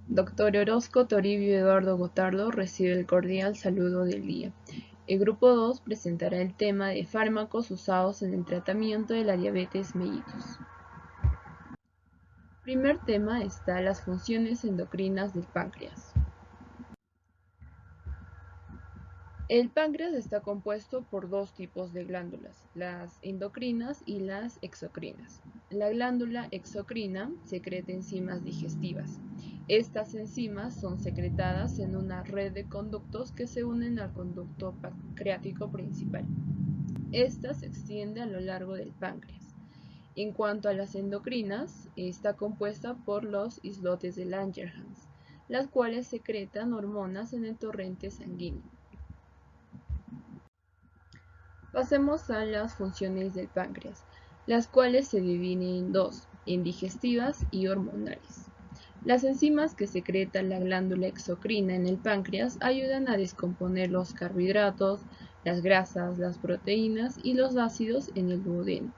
Doctor Orozco Toribio Eduardo Gotardo recibe el cordial saludo del día. El grupo 2 presentará el tema de fármacos usados en el tratamiento de la diabetes mellitus. Primer tema está las funciones endocrinas del páncreas. El páncreas está compuesto por dos tipos de glándulas, las endocrinas y las exocrinas. La glándula exocrina secreta enzimas digestivas. Estas enzimas son secretadas en una red de conductos que se unen al conducto pancreático principal. Esta se extiende a lo largo del páncreas. En cuanto a las endocrinas, está compuesta por los islotes de Langerhans, las cuales secretan hormonas en el torrente sanguíneo. Pasemos a las funciones del páncreas, las cuales se dividen en dos, en digestivas y hormonales. Las enzimas que secreta la glándula exocrina en el páncreas ayudan a descomponer los carbohidratos, las grasas, las proteínas y los ácidos en el duodeno.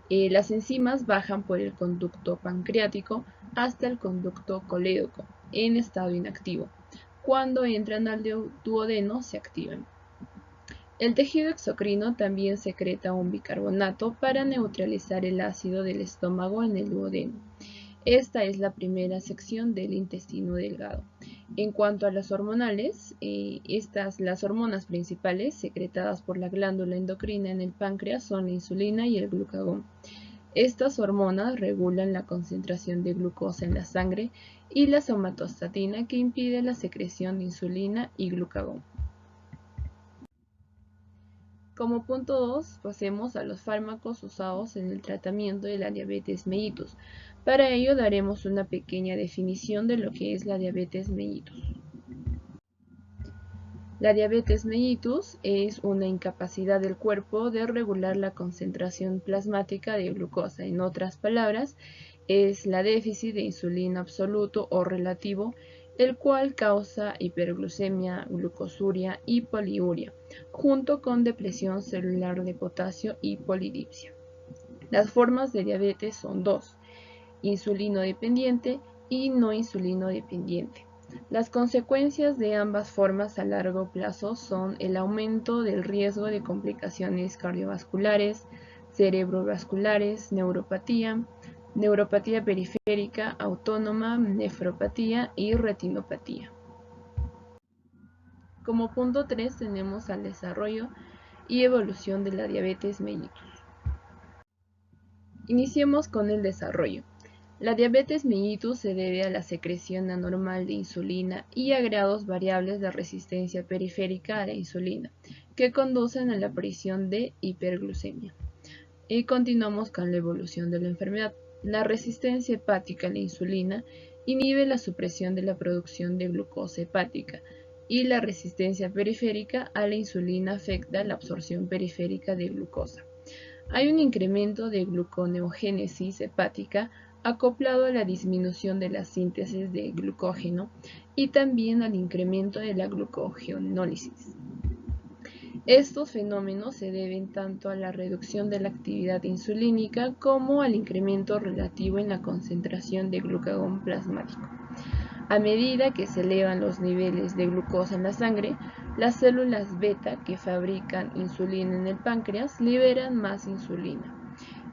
Las enzimas bajan por el conducto pancreático hasta el conducto colédoco en estado inactivo. Cuando entran al duodeno se activan. El tejido exocrino también secreta un bicarbonato para neutralizar el ácido del estómago en el duodeno. Esta es la primera sección del intestino delgado. En cuanto a las hormonales, las hormonas principales secretadas por la glándula endocrina en el páncreas son la insulina y el glucagón. Estas hormonas regulan la concentración de glucosa en la sangre y la somatostatina, que impide la secreción de insulina y glucagón. Como punto 2, pasemos a los fármacos usados en el tratamiento de la diabetes mellitus. Para ello daremos una pequeña definición de lo que es la diabetes mellitus. La diabetes mellitus es una incapacidad del cuerpo de regular la concentración plasmática de glucosa. En otras palabras, es la déficit de insulina absoluto o relativo, el cual causa hiperglucemia, glucosuria y poliuria, junto con depresión celular de potasio y polidipsia. Las formas de diabetes son dos: insulino dependiente y no insulino dependiente. Las consecuencias de ambas formas a largo plazo son el aumento del riesgo de complicaciones cardiovasculares, cerebrovasculares, neuropatía periférica autónoma, nefropatía y retinopatía. Como punto 3 tenemos al desarrollo y evolución de la diabetes mellitus. Iniciemos con el desarrollo. La diabetes mellitus se debe a la secreción anormal de insulina y a grados variables de resistencia periférica a la insulina, que conducen a la aparición de hiperglucemia. Y continuamos con la evolución de la enfermedad. La resistencia hepática a la insulina inhibe la supresión de la producción de glucosa hepática, y la resistencia periférica a la insulina afecta la absorción periférica de glucosa. Hay un incremento de gluconeogénesis hepática acoplado a la disminución de la síntesis de glucógeno y también al incremento de la glucogenólisis. Estos fenómenos se deben tanto a la reducción de la actividad insulínica como al incremento relativo en la concentración de glucagón plasmático. A medida que se elevan los niveles de glucosa en la sangre, las células beta que fabrican insulina en el páncreas liberan más insulina.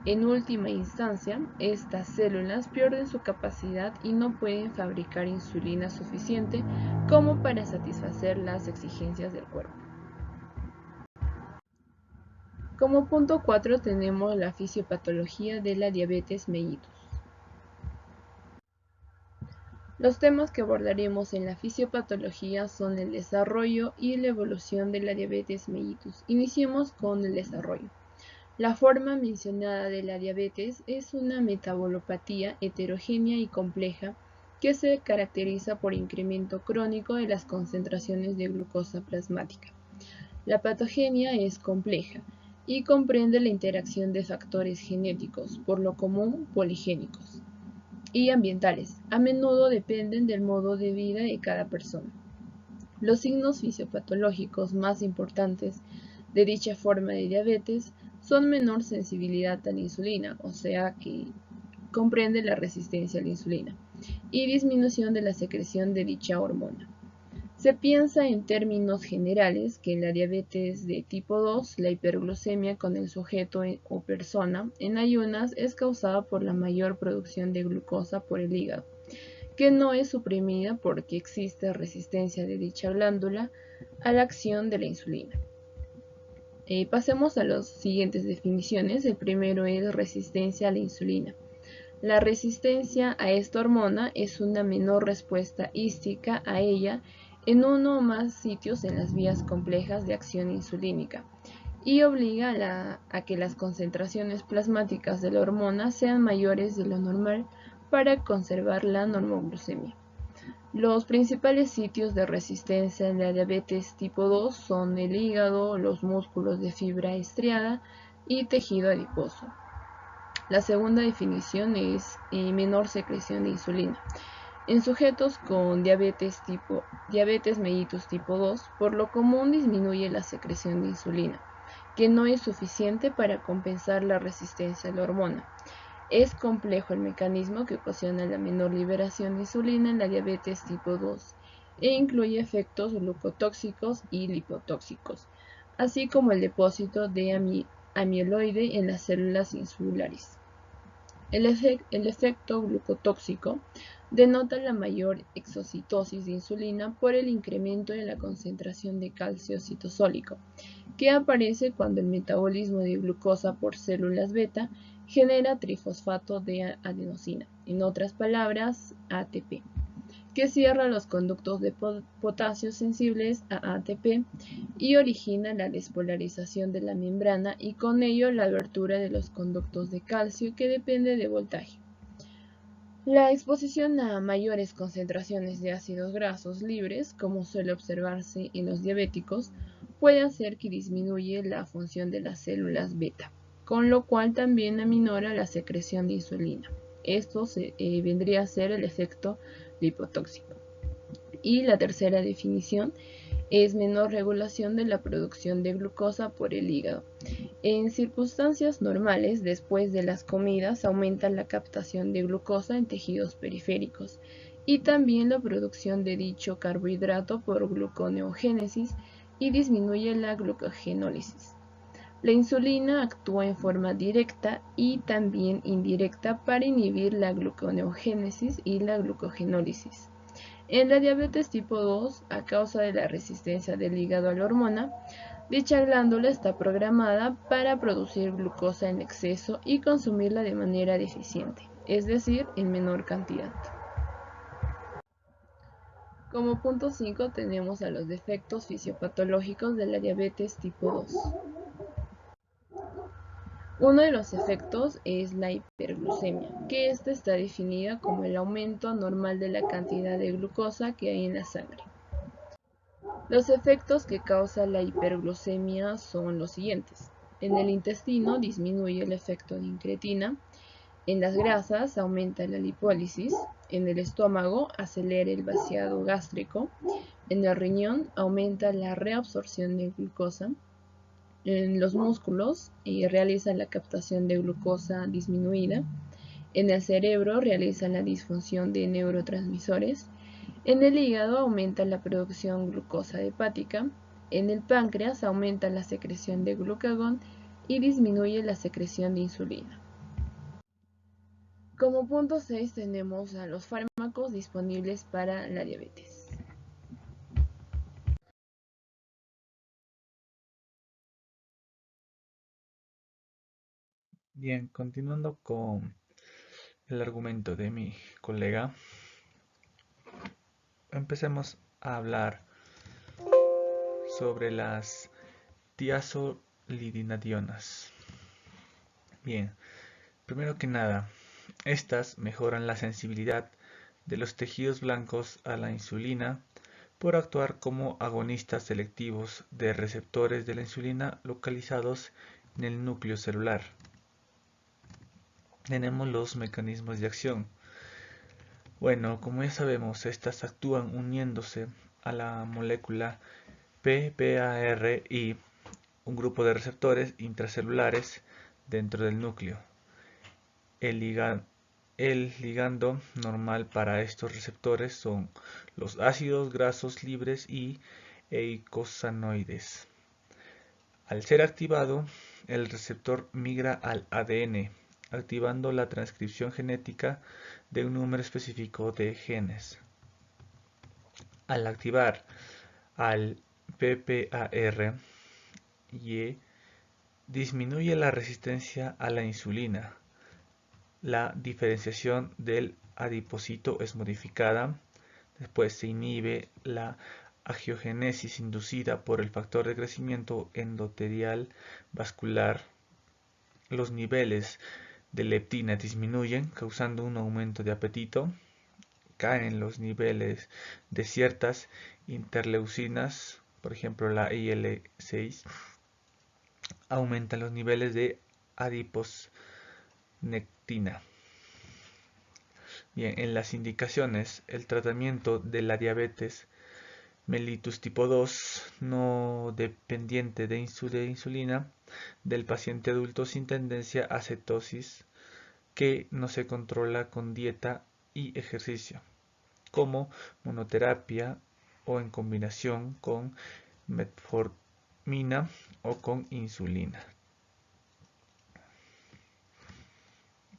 En última instancia, estas células pierden su capacidad y no pueden fabricar insulina suficiente como para satisfacer las exigencias del cuerpo. Como punto 4 tenemos la fisiopatología de la diabetes mellitus. Los temas que abordaremos en la fisiopatología son el desarrollo y la evolución de la diabetes mellitus. Iniciemos con el desarrollo. La forma mencionada de la diabetes es una metabolopatía heterogénea y compleja que se caracteriza por incremento crónico de las concentraciones de glucosa plasmática. La patogenia es compleja y comprende la interacción de factores genéticos, por lo común poligénicos, y ambientales. A menudo dependen del modo de vida de cada persona. Los signos fisiopatológicos más importantes de dicha forma de diabetes son menor sensibilidad a la insulina, o sea que comprende la resistencia a la insulina y disminución de la secreción de dicha hormona. Se piensa en términos generales que en la diabetes de tipo 2, la hiperglucemia con el sujeto o persona en ayunas es causada por la mayor producción de glucosa por el hígado, que no es suprimida porque existe resistencia de dicha glándula a la acción de la insulina. Pasemos a las siguientes definiciones. El primero es resistencia a la insulina. La resistencia a esta hormona es una menor respuesta hística a ella en uno o más sitios en las vías complejas de acción insulínica y obliga a que las concentraciones plasmáticas de la hormona sean mayores de lo normal para conservar la normoglucemia. Los principales sitios de resistencia en la diabetes tipo 2 son el hígado, los músculos de fibra estriada y tejido adiposo. La segunda definición es menor secreción de insulina. En sujetos con diabetes mellitus tipo 2, por lo común disminuye la secreción de insulina, que no es suficiente para compensar la resistencia a la hormona. Es complejo el mecanismo que ocasiona la menor liberación de insulina en la diabetes tipo 2 e incluye efectos glucotóxicos y lipotóxicos, así como el depósito de amiloide en las células insulares. El efecto glucotóxico denota la mayor exocitosis de insulina por el incremento en la concentración de calcio citosólico, que aparece cuando el metabolismo de glucosa por células beta genera trifosfato de adenosina, en otras palabras, ATP, que cierra los conductos de potasio sensibles a ATP y origina la despolarización de la membrana y con ello la abertura de los conductos de calcio que depende de voltaje. La exposición a mayores concentraciones de ácidos grasos libres, como suele observarse en los diabéticos, puede hacer que disminuya la función de las células beta, con lo cual también aminora la secreción de insulina. Esto vendría a ser el efecto lipotóxico. Y la tercera definición es menor regulación de la producción de glucosa por el hígado. En circunstancias normales, después de las comidas, aumenta la captación de glucosa en tejidos periféricos y también la producción de dicho carbohidrato por gluconeogénesis y disminuye la glucogenólisis. La insulina actúa en forma directa y también indirecta para inhibir la gluconeogénesis y la glucogenólisis. En la diabetes tipo 2, a causa de la resistencia del hígado a la hormona, dicha glándula está programada para producir glucosa en exceso y consumirla de manera deficiente, es decir, en menor cantidad. Como punto 5 tenemos a los defectos fisiopatológicos de la diabetes tipo 2. Uno de los efectos es la hiperglucemia, que esta está definida como el aumento anormal de la cantidad de glucosa que hay en la sangre. Los efectos que causa la hiperglucemia son los siguientes. En el intestino disminuye el efecto de incretina, en las grasas aumenta la lipólisis, en el estómago acelera el vaciado gástrico, en el riñón aumenta la reabsorción de glucosa, en los músculos realiza la captación de glucosa disminuida, en el cerebro realiza la disfunción de neurotransmisores, en el hígado aumenta la producción glucosa hepática, en el páncreas aumenta la secreción de glucagón y disminuye la secreción de insulina. Como punto 6 tenemos a los fármacos disponibles para la diabetes. Bien, continuando con el argumento de mi colega, empecemos a hablar sobre las tiazolidinadionas. Bien, primero que nada, estas mejoran la sensibilidad de los tejidos blancos a la insulina por actuar como agonistas selectivos de receptores de la insulina localizados en el núcleo celular. Tenemos los mecanismos de acción. Bueno, como ya sabemos, estas actúan uniéndose a la molécula PPAR y un grupo de receptores intracelulares dentro del núcleo. El el ligando normal para estos receptores son los ácidos grasos libres y eicosanoides. Al ser activado, el receptor migra al ADN, activando la transcripción genética de un número específico de genes. Al activar al PPAR, disminuye la resistencia a la insulina. La diferenciación del adipocito es modificada. Después se inhibe la angiogénesis inducida por el factor de crecimiento endotelial vascular. Los niveles de leptina disminuyen, causando un aumento de apetito. Caen los niveles de ciertas interleucinas, por ejemplo la IL-6. Aumentan los niveles de adiposnectina. Bien, en las indicaciones, el tratamiento de la diabetes mellitus tipo 2 no dependiente de insulina del paciente adulto sin tendencia a cetosis que no se controla con dieta y ejercicio, como monoterapia o en combinación con metformina o con insulina.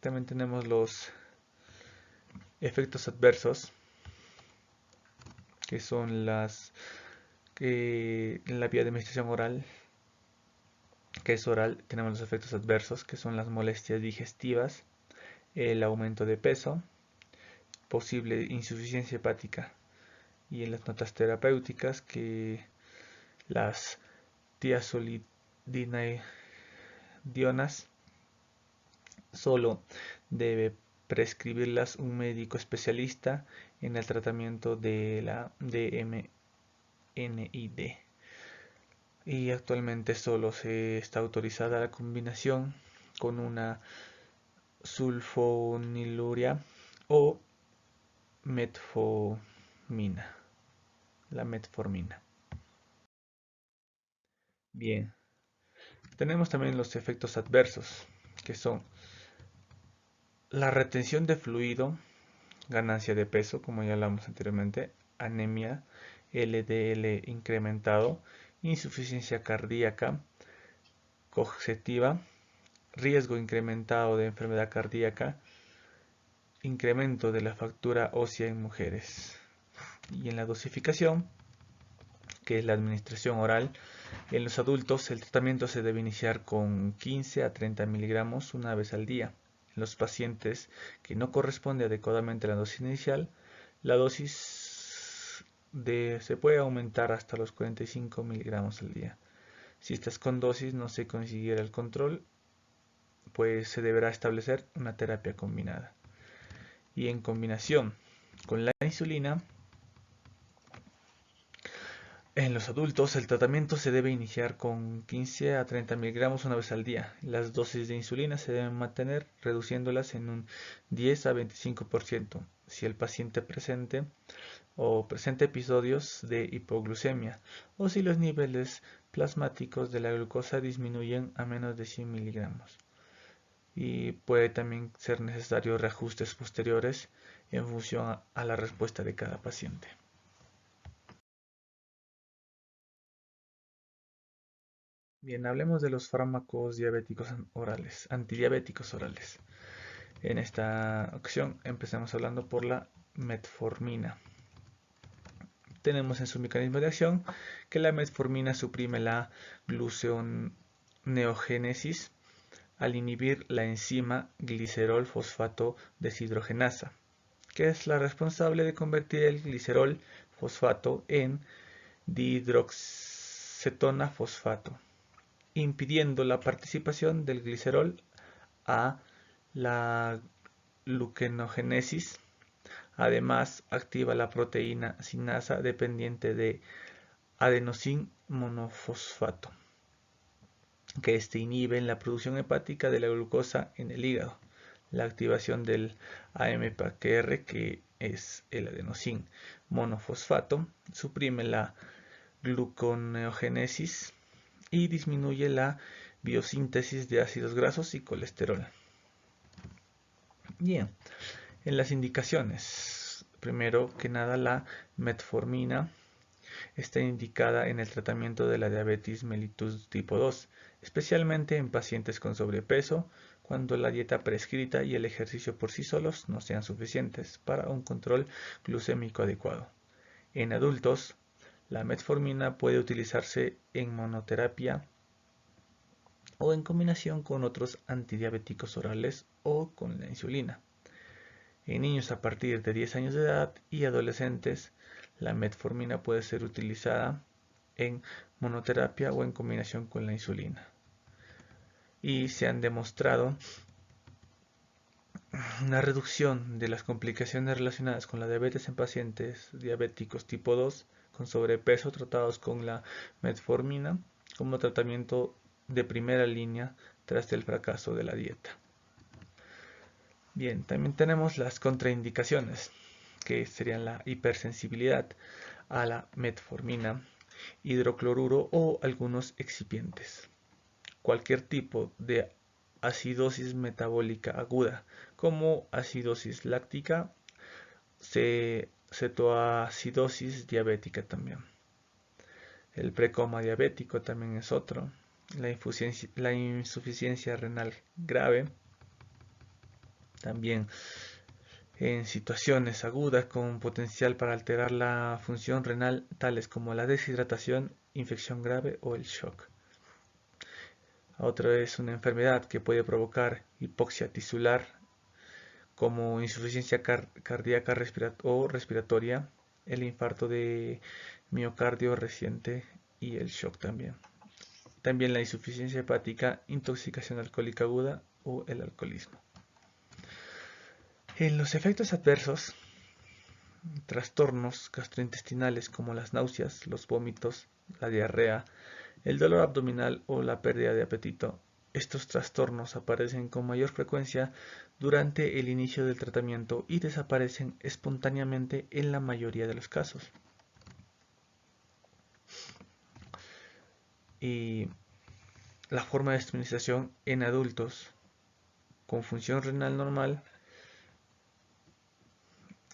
También tenemos los efectos adversos, que son en la vía de administración oral, que es oral, tenemos los efectos adversos, que son las molestias digestivas, el aumento de peso, posible insuficiencia hepática, y en las notas terapéuticas que las tiazolidinedionas solo debe prescribirlas un médico especialista en el tratamiento de la DMNID. Y actualmente solo se está autorizada la combinación con una sulfonilurea o metformina, la metformina. Bien, tenemos también los efectos adversos, que son la retención de fluido, ganancia de peso, como ya hablamos anteriormente, anemia, LDL incrementado, insuficiencia cardíaca congestiva, riesgo incrementado de enfermedad cardíaca, incremento de la fractura ósea en mujeres. Y en la dosificación, que es la administración oral, en los adultos el tratamiento se debe iniciar con 15 a 30 miligramos una vez al día. En los pacientes que no corresponde adecuadamente a la dosis inicial, la dosis se puede aumentar hasta los 45 miligramos al día. Si estas con dosis no se consiguiera el control, pues se deberá establecer una terapia combinada. Y en combinación con la insulina, en los adultos el tratamiento se debe iniciar con 15 a 30 miligramos una vez al día. Las dosis de insulina se deben mantener reduciéndolas en un 10 a 25% si el paciente presenta episodios de hipoglucemia o si los niveles plasmáticos de la glucosa disminuyen a menos de 100 miligramos. Y puede también ser necesario reajustes posteriores en función a la respuesta de cada paciente. Bien, hablemos de los fármacos diabéticos orales, antidiabéticos orales. En esta ocasión empezamos hablando por la metformina. Tenemos en su mecanismo de acción que la metformina suprime la gluconeogénesis al inhibir la enzima glicerol fosfato deshidrogenasa, que es la responsable de convertir el glicerol fosfato en dihidroxetona fosfato, impidiendo la participación del glicerol a la gluconeogénesis. Además, activa la proteína sinasa dependiente de adenosín monofosfato, que inhibe la producción hepática de la glucosa en el hígado. La activación del AMPAQR, que es el adenosín monofosfato, suprime la gluconeogénesis y disminuye la biosíntesis de ácidos grasos y colesterol. Bien, en las indicaciones, primero que nada la metformina está indicada en el tratamiento de la diabetes mellitus tipo 2, especialmente en pacientes con sobrepeso, cuando la dieta prescrita y el ejercicio por sí solos no sean suficientes para un control glucémico adecuado. En adultos, la metformina puede utilizarse en monoterapia o en combinación con otros antidiabéticos orales o con la insulina. En niños a partir de 10 años de edad y adolescentes, la metformina puede ser utilizada en monoterapia o en combinación con la insulina. Y se han demostrado una reducción de las complicaciones relacionadas con la diabetes en pacientes diabéticos tipo 2 con sobrepeso tratados con la metformina como tratamiento de primera línea tras el fracaso de la dieta. Bien, también tenemos las contraindicaciones, que serían la hipersensibilidad a la metformina, hidrocloruro o algunos excipientes. Cualquier tipo de acidosis metabólica aguda, como acidosis láctica, cetoacidosis diabética también. El precoma diabético también es otro. La insuficiencia renal grave, también en situaciones agudas con potencial para alterar la función renal, tales como la deshidratación, infección grave o el shock. Otra es una enfermedad que puede provocar hipoxia tisular, como insuficiencia cardíaca o respiratoria, el infarto de miocardio reciente y el shock también. También la insuficiencia hepática, intoxicación alcohólica aguda o el alcoholismo. En los efectos adversos, trastornos gastrointestinales como las náuseas, los vómitos, la diarrea, el dolor abdominal o la pérdida de apetito. Estos trastornos aparecen con mayor frecuencia durante el inicio del tratamiento y desaparecen espontáneamente en la mayoría de los casos. Y la forma de administración en adultos con función renal normal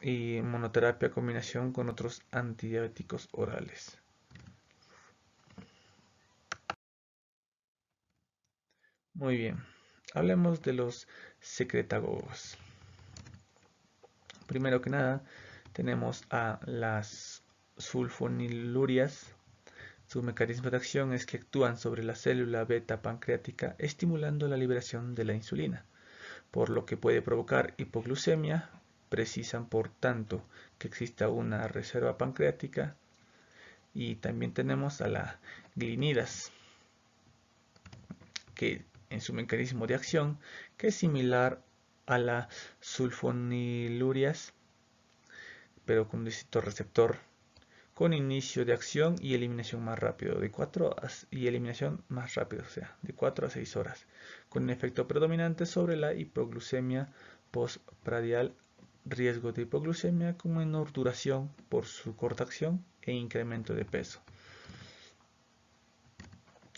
y monoterapia combinación con otros antidiabéticos orales. Muy bien, hablemos de los secretagogos. Primero que nada, tenemos a las sulfonilurias. Su mecanismo de acción es que actúan sobre la célula beta pancreática estimulando la liberación de la insulina, por lo que puede provocar hipoglucemia. Precisan por tanto que exista una reserva pancreática. Y también tenemos a las glinidas, que en su mecanismo de acción, que es similar a la sulfonilurias, pero con distinto receptor, con inicio de acción y eliminación más rápido, eliminación más rápido, o sea, de 4 a 6 horas, con un efecto predominante sobre la hipoglucemia postprandial, riesgo de hipoglucemia con menor duración por su corta acción e incremento de peso.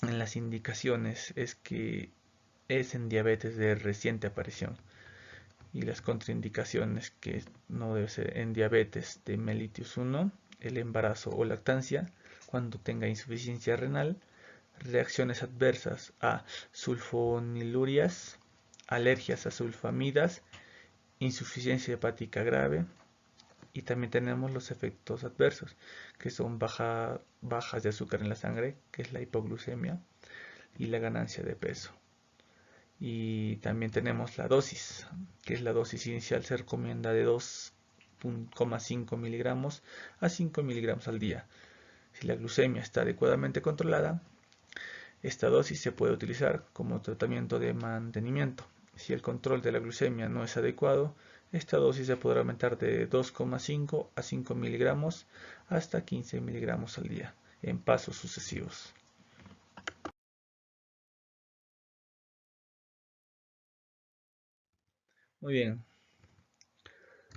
En las indicaciones es que es en diabetes de reciente aparición, y las contraindicaciones que no debe ser en diabetes de mellitus 1, el embarazo o lactancia, cuando tenga insuficiencia renal, reacciones adversas a sulfonilurias, alergias a sulfamidas, insuficiencia hepática grave. Y también tenemos los efectos adversos, que son bajas de azúcar en la sangre, que es la hipoglucemia, y la ganancia de peso. Y también tenemos la dosis, que es la dosis inicial, se recomienda de 2,5 miligramos a 5 miligramos al día. Si la glucemia está adecuadamente controlada, esta dosis se puede utilizar como tratamiento de mantenimiento. Si el control de la glucemia no es adecuado, esta dosis se podrá aumentar de 2,5 a 5 miligramos hasta 15 miligramos al día, en pasos sucesivos. Muy bien,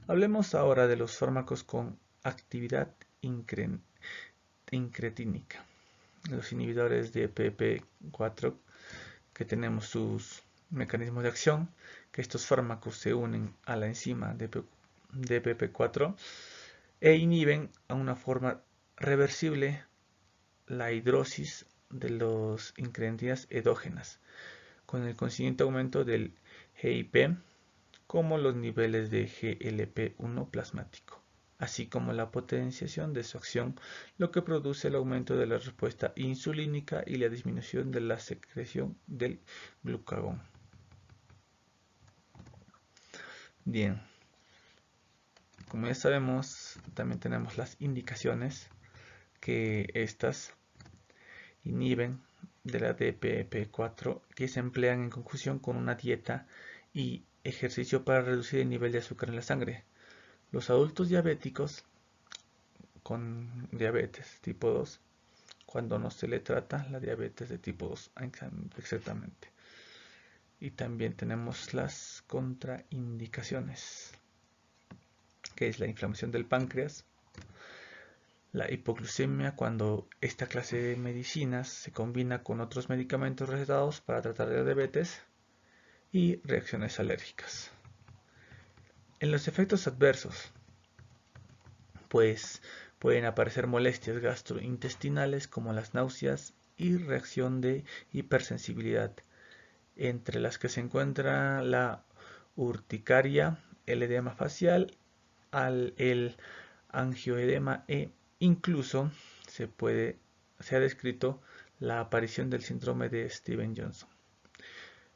hablemos ahora de los fármacos con actividad incretínica. Los inhibidores de PP4, que tenemos sus Mecanismo de acción, que estos fármacos se unen a la enzima DPP4 e inhiben a una forma reversible la hidrosis de los ingredientes endógenas, con el consiguiente aumento del GIP, como los niveles de GLP-1 plasmático, así como la potenciación de su acción, lo que produce el aumento de la respuesta insulínica y la disminución de la secreción del glucagón. Bien, como ya sabemos, también tenemos las indicaciones, que estas inhiben de la DPP4, que se emplean en conjunción con una dieta y ejercicio para reducir el nivel de azúcar en la sangre. Los adultos diabéticos con diabetes tipo 2, cuando no se le trata la diabetes de tipo 2 exactamente. Y también tenemos las contraindicaciones, que es la inflamación del páncreas, la hipoglucemia cuando esta clase de medicinas se combina con otros medicamentos recetados para tratar la diabetes, y reacciones alérgicas. En los efectos adversos, pues pueden aparecer molestias gastrointestinales como las náuseas y reacción de hipersensibilidad, entre las que se encuentra la urticaria, el edema facial, el angioedema e incluso se ha descrito la aparición del síndrome de Stevens-Johnson.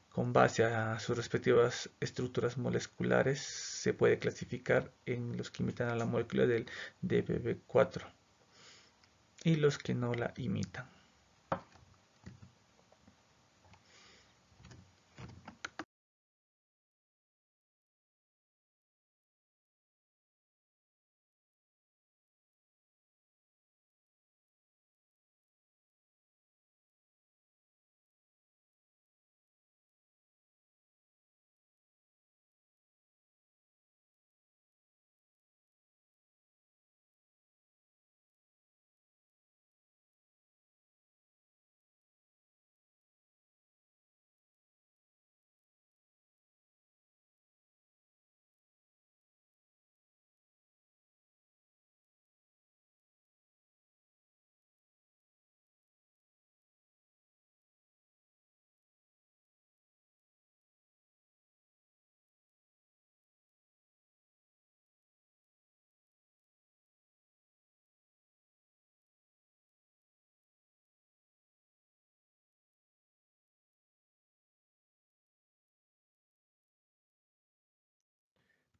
Con base a sus respectivas estructuras moleculares, se puede clasificar en los que imitan a la molécula del DPP4 y los que no la imitan.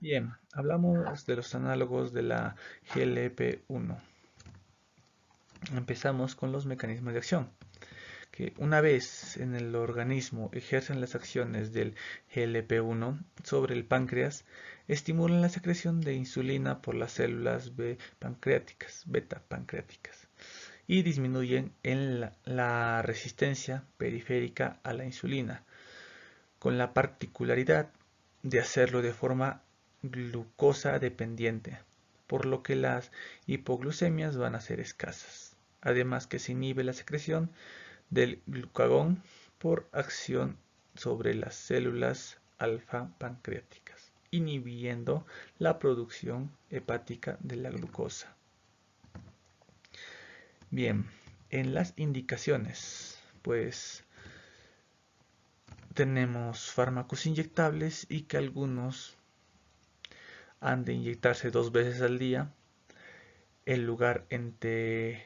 Bien, hablamos de los análogos de la GLP-1. Empezamos con los mecanismos de acción, que una vez en el organismo ejercen las acciones del GLP-1 sobre el páncreas, estimulan la secreción de insulina por las células beta pancreáticas y disminuyen la resistencia periférica a la insulina, con la particularidad de hacerlo de forma glucosa dependiente, por lo que las hipoglucemias van a ser escasas. Además que se inhibe la secreción del glucagón por acción sobre las células alfa pancreáticas, inhibiendo la producción hepática de la glucosa. Bien, en las indicaciones, pues tenemos fármacos inyectables y que algunos han de inyectarse 2 veces al día. El lugar entre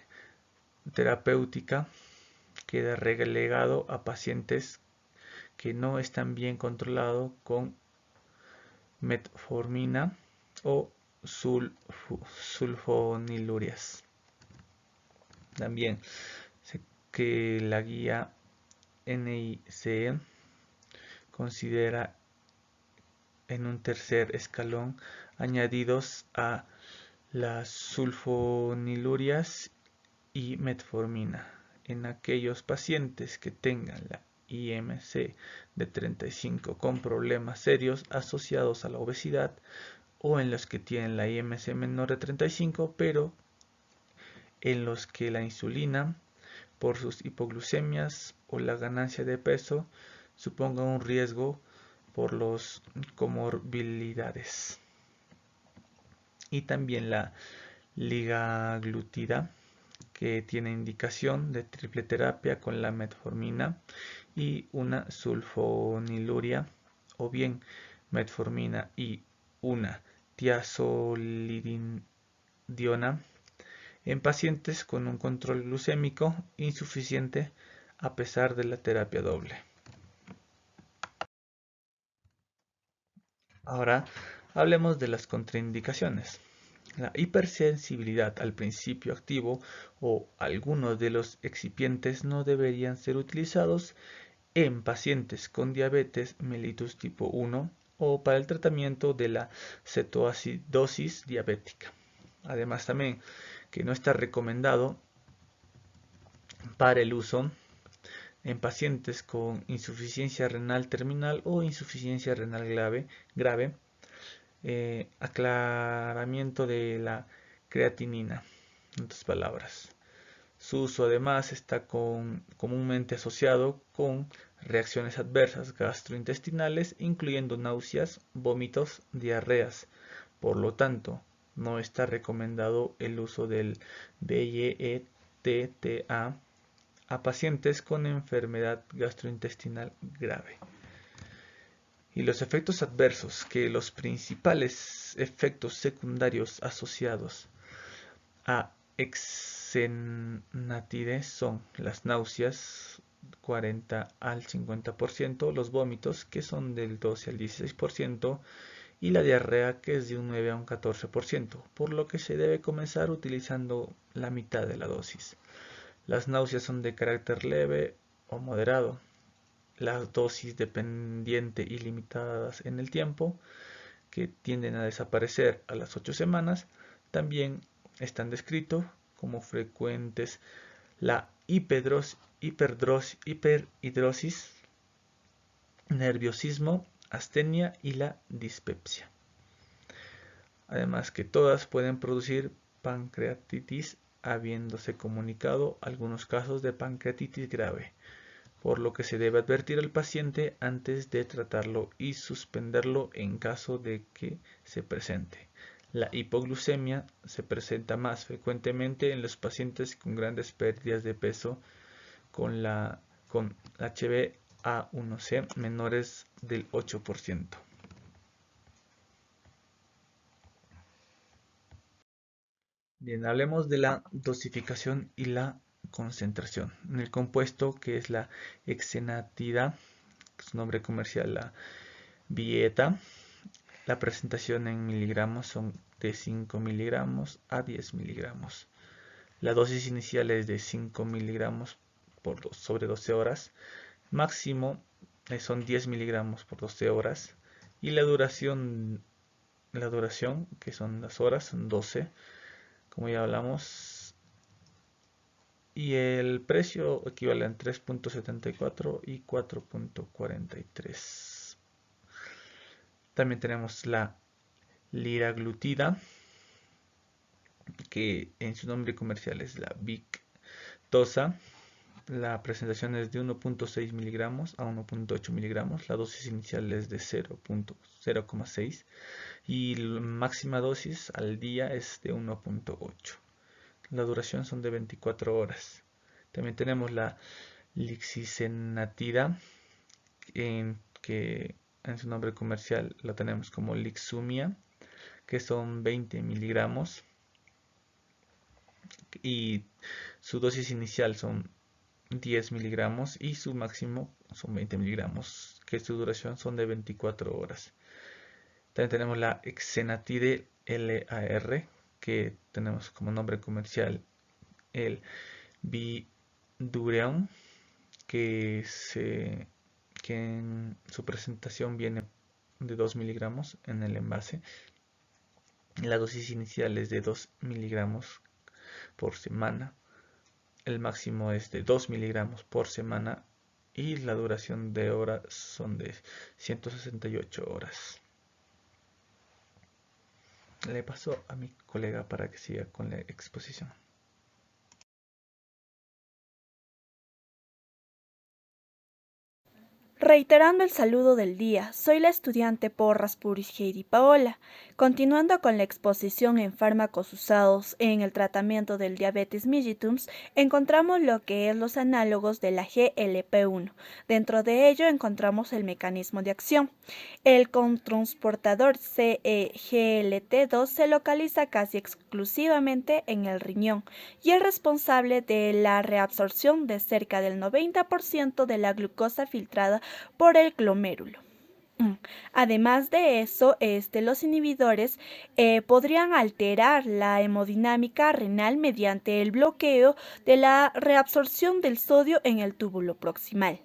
terapéutica queda relegado a pacientes que no están bien controlados con metformina o sulfonilurias. También que la guía NICE considera en un tercer escalón añadidos a las sulfonilurias y metformina en aquellos pacientes que tengan la IMC de 35 con problemas serios asociados a la obesidad, o en los que tienen la IMC menor de 35 pero en los que la insulina por sus hipoglucemias o la ganancia de peso supongan un riesgo por las comorbilidades. Y también la ligaglutida, que tiene indicación de triple terapia con la metformina y una sulfoniluria, o bien metformina y una tiazolidindiona en pacientes con un control glucémico insuficiente a pesar de la terapia doble. Ahora hablemos de las contraindicaciones. La hipersensibilidad al principio activo o algunos de los excipientes no deberían ser utilizados en pacientes con diabetes mellitus tipo 1 o para el tratamiento de la cetoacidosis diabética. Además también que no está recomendado para el uso en pacientes con insuficiencia renal terminal o insuficiencia renal grave, aclaramiento de la creatinina, en otras palabras. Su uso además está comúnmente asociado con reacciones adversas gastrointestinales, incluyendo náuseas, vómitos, diarreas. Por lo tanto, no está recomendado el uso del BIETTA a pacientes con enfermedad gastrointestinal grave. Y los efectos adversos, que los principales efectos secundarios asociados a exenatide son las náuseas 40 al 50%, los vómitos que son del 12 al 16% y la diarrea que es de un 9 a un 14%, por lo que se debe comenzar utilizando la mitad de la dosis. Las náuseas son de carácter leve o moderado. Las dosis dependiente y limitadas en el tiempo, que tienden a desaparecer a las 8 semanas, también están descritos como frecuentes la hiperhidrosis, nerviosismo, astenia y la dispepsia. Además que todas pueden producir pancreatitis, habiéndose comunicado algunos casos de pancreatitis grave, por lo que se debe advertir al paciente antes de tratarlo y suspenderlo en caso de que se presente. La hipoglucemia se presenta más frecuentemente en los pacientes con grandes pérdidas de peso con HbA1c menores del 8%. Bien, hablemos de la dosificación y la concentración. En el compuesto que es la exenatida, su nombre comercial la Bieta, la presentación en miligramos son de 5 miligramos a 10 miligramos. La dosis inicial es de 5 miligramos sobre 12 horas. Máximo son 10 miligramos por 12 horas. Y la duración, que son las horas, son 12, como ya hablamos. Y el precio equivale a 3.74 y 4.43. También tenemos la liraglutida, que en su nombre comercial es la Victoza. La presentación es de 1.6 miligramos a 1.8 miligramos. La dosis inicial es de 0,6 y la máxima dosis al día es de 1.8. La duración son de 24 horas. También tenemos la lixisenatida, que en su nombre comercial la tenemos como Lixumia, que son 20 miligramos y su dosis inicial son 10 miligramos y su máximo son 20 miligramos, que su duración son de 24 horas. También tenemos la exenatide LAR, que tenemos como nombre comercial el Bidureon, que en su presentación viene de 2 miligramos en el envase. La dosis inicial es de 2 miligramos por semana. El máximo es de 2 miligramos por semana y la duración de horas son de 168 horas. Le paso a mi colega para que siga con la exposición. Reiterando el saludo del día, soy la estudiante Porras Puris Heidi Paola. Continuando con la exposición en fármacos usados en el tratamiento del diabetes mellitus, encontramos lo que es los análogos de la GLP-1. Dentro de ello encontramos el mecanismo de acción. El cotransportador CGLT2 se localiza casi exclusivamente en el riñón y es responsable de la reabsorción de cerca del 90% de la glucosa filtrada por el glomérulo. Además de eso, los inhibidores podrían alterar la hemodinámica renal mediante el bloqueo de la reabsorción del sodio en el túbulo proximal.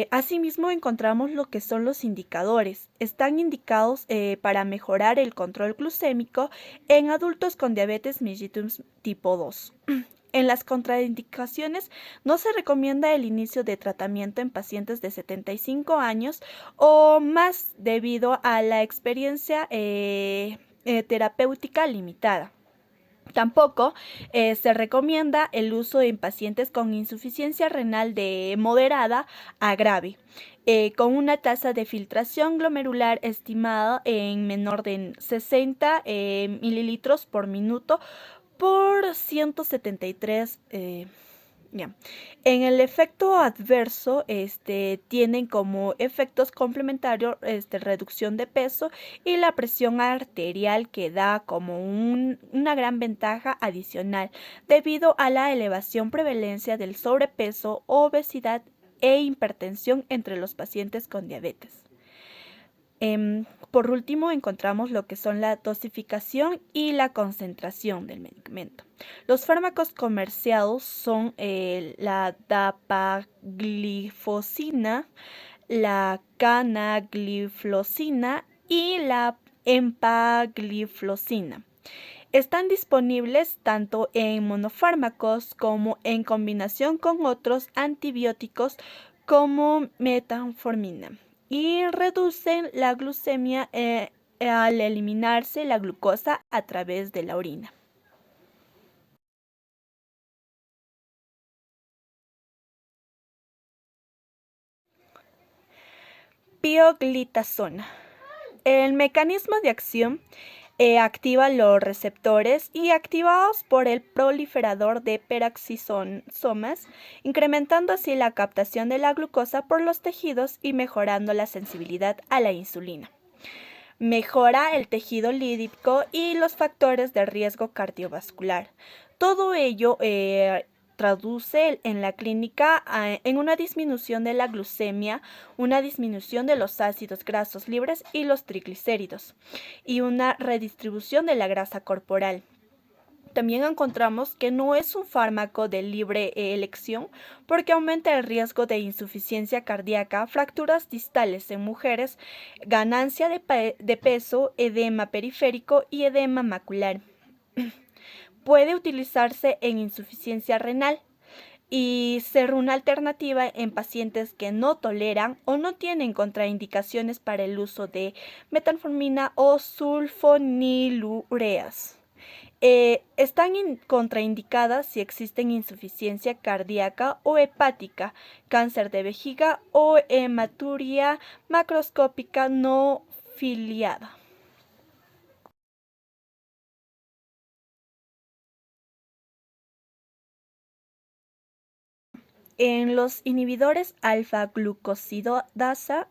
Asimismo, encontramos lo que son los indicadores. Están indicados para mejorar el control glucémico en adultos con diabetes mellitus tipo 2. En las contraindicaciones no se recomienda el inicio de tratamiento en pacientes de 75 años o más debido a la experiencia terapéutica limitada. Tampoco se recomienda el uso en pacientes con insuficiencia renal de moderada a grave, con una tasa de filtración glomerular estimada en menor de 60 mililitros por minuto por 173. En el efecto adverso, tienen como efectos complementarios reducción de peso y la presión arterial, que da como una gran ventaja adicional debido a la elevación prevalencia del sobrepeso, obesidad e hipertensión entre los pacientes con diabetes. Por último, encontramos lo que son la dosificación y la concentración del medicamento. Los fármacos comerciados son la dapaglifosina, la canagliflozina y la empagliflozina. Están disponibles tanto en monofármacos como en combinación con otros antibióticos como metformina, y reducen la glucemia al eliminarse la glucosa a través de la orina. Pioglitazona. El mecanismo de acción activa los receptores y activados por el proliferador de peroxisomas, incrementando así la captación de la glucosa por los tejidos y mejorando la sensibilidad a la insulina. Mejora el tejido lípico y los factores de riesgo cardiovascular. Todo ello traduce en la clínica en una disminución de la glucemia, una disminución de los ácidos grasos libres y los triglicéridos, y una redistribución de la grasa corporal. También encontramos que no es un fármaco de libre elección porque aumenta el riesgo de insuficiencia cardíaca, fracturas distales en mujeres, ganancia de peso, edema periférico y edema macular. Puede utilizarse en insuficiencia renal y ser una alternativa en pacientes que no toleran o no tienen contraindicaciones para el uso de metformina o sulfonilureas. Están contraindicadas si existen insuficiencia cardíaca o hepática, cáncer de vejiga o hematuria macroscópica no filiada. En los inhibidores alfa-glucosidasa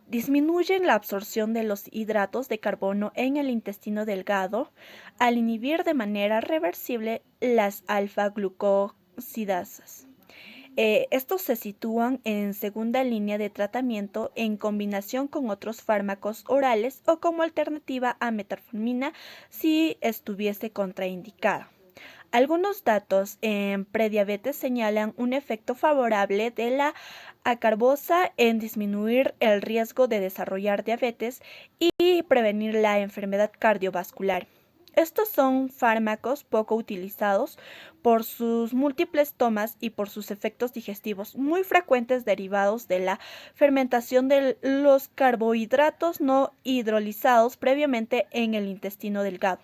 disminuyen la absorción de los hidratos de carbono en el intestino delgado al inhibir de manera reversible las alfa-glucosidasas. Estos se sitúan en segunda línea de tratamiento en combinación con otros fármacos orales o como alternativa a metformina si estuviese contraindicada. Algunos datos en prediabetes señalan un efecto favorable de la acarbosa en disminuir el riesgo de desarrollar diabetes y prevenir la enfermedad cardiovascular. Estos son fármacos poco utilizados por sus múltiples tomas y por sus efectos digestivos muy frecuentes derivados de la fermentación de los carbohidratos no hidrolizados previamente en el intestino delgado.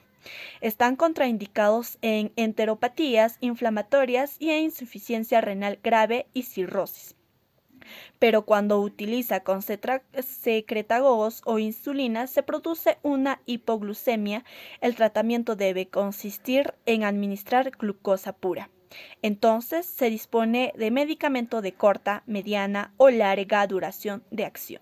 Están contraindicados en enteropatías inflamatorias y en insuficiencia renal grave y cirrosis. pero cuando utiliza con secretagogos o insulina se produce una hipoglucemia. El tratamiento debe consistir en administrar glucosa pura. Entonces se dispone de medicamento de corta, mediana o larga duración de acción.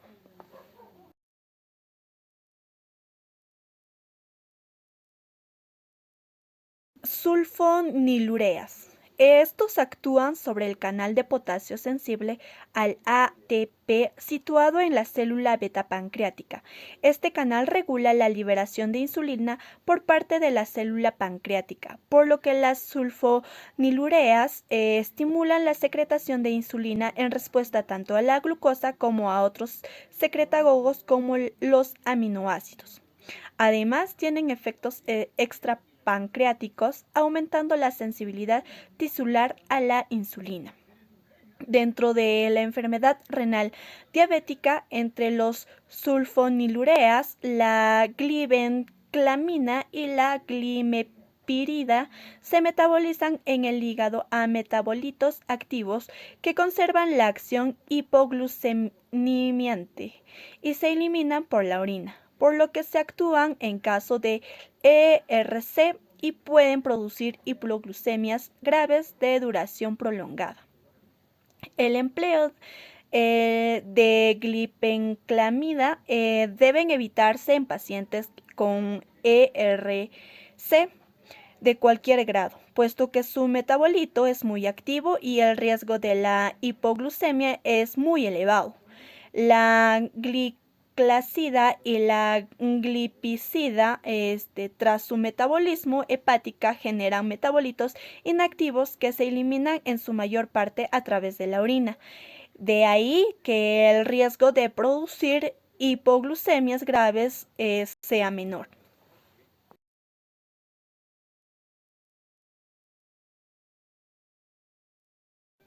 Sulfonilureas. Estos actúan sobre el canal de potasio sensible al ATP situado en la célula beta pancreática. Este canal regula la liberación de insulina por parte de la célula pancreática, por lo que las sulfonilureas estimulan la secretación de insulina en respuesta tanto a la glucosa como a otros secretagogos como los aminoácidos. Además, tienen efectos extrapancreáticos, aumentando la sensibilidad tisular a la insulina. Dentro de la enfermedad renal diabética, entre los sulfonilureas, la glibenclamina y la glimepirida se metabolizan en el hígado a metabolitos activos que conservan la acción hipoglucemiante y se eliminan por la orina, por lo que se actúan en caso de ERC y pueden producir hipoglucemias graves de duración prolongada. El empleo de glibenclamida deben evitarse en pacientes con ERC de cualquier grado, puesto que su metabolito es muy activo y el riesgo de la hipoglucemia es muy elevado. La gliclazida y la glipizida, tras su metabolismo hepática, generan metabolitos inactivos que se eliminan en su mayor parte a través de la orina. De ahí que el riesgo de producir hipoglucemias graves sea menor.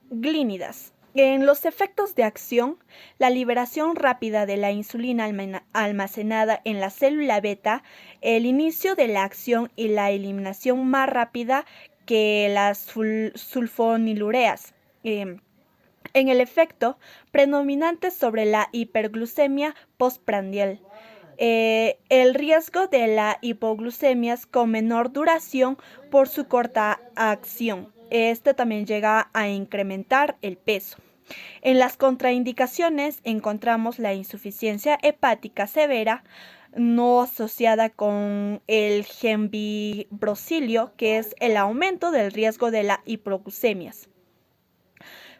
Glínidas. En los efectos de acción, la liberación rápida de la insulina almacenada en la célula beta, el inicio de la acción y la eliminación más rápida que las sulfonilureas. En el efecto predominante sobre la hiperglucemia postprandial. El riesgo de la hipoglucemia con menor duración por su corta acción. Este también llega a incrementar el peso. En las contraindicaciones encontramos la insuficiencia hepática severa no asociada con el gemcibrosilo, que es el aumento del riesgo de la hipoglucemias.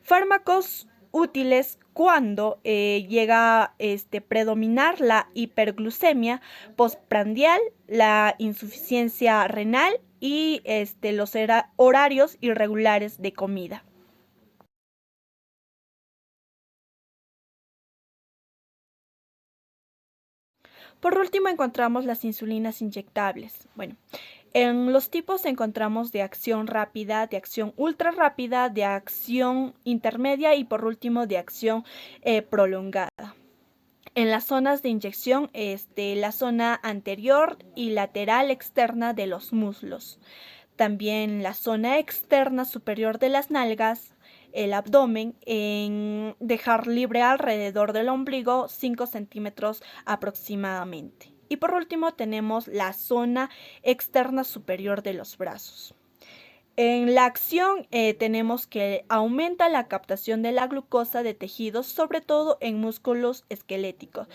Fármacos útiles cuando llega a predominar la hiperglucemia postprandial, la insuficiencia renal y los horarios irregulares de comida. Por último encontramos las insulinas inyectables. Bueno, en los tipos encontramos de acción rápida, de acción ultra rápida, de acción intermedia y por último de acción prolongada. En las zonas de inyección, la zona anterior y lateral externa de los muslos. También la zona externa superior de las nalgas, el abdomen, en dejar libre alrededor del ombligo 5 centímetros aproximadamente. Y por último tenemos la zona externa superior de los brazos. En la acción tenemos que aumenta la captación de la glucosa de tejidos, sobre todo en músculos esqueléticos.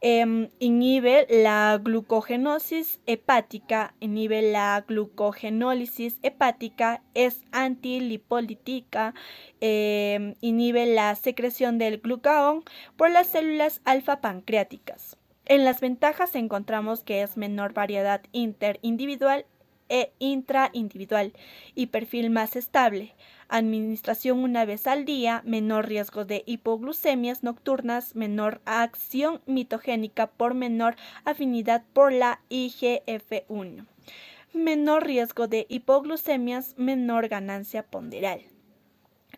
Inhibe la glucogenosis hepática, inhibe la glucogenólisis hepática, es antilipolítica, inhibe la secreción del glucagón por las células alfa pancreáticas. En las ventajas encontramos que es menor variedad interindividual e intraindividual y perfil más estable. Administración una vez al día, menor riesgo de hipoglucemias nocturnas, menor acción mitogénica por menor afinidad por la IGF-1. Menor riesgo de hipoglucemias, menor ganancia ponderal.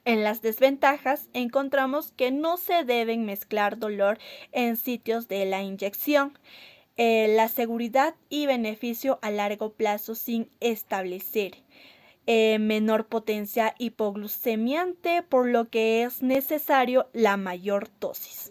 En las desventajas encontramos que no se deben mezclar dolor en sitios de la inyección. La seguridad y beneficio a largo plazo sin establecer. menor potencia hipoglucemiante, por lo que es necesario la mayor dosis.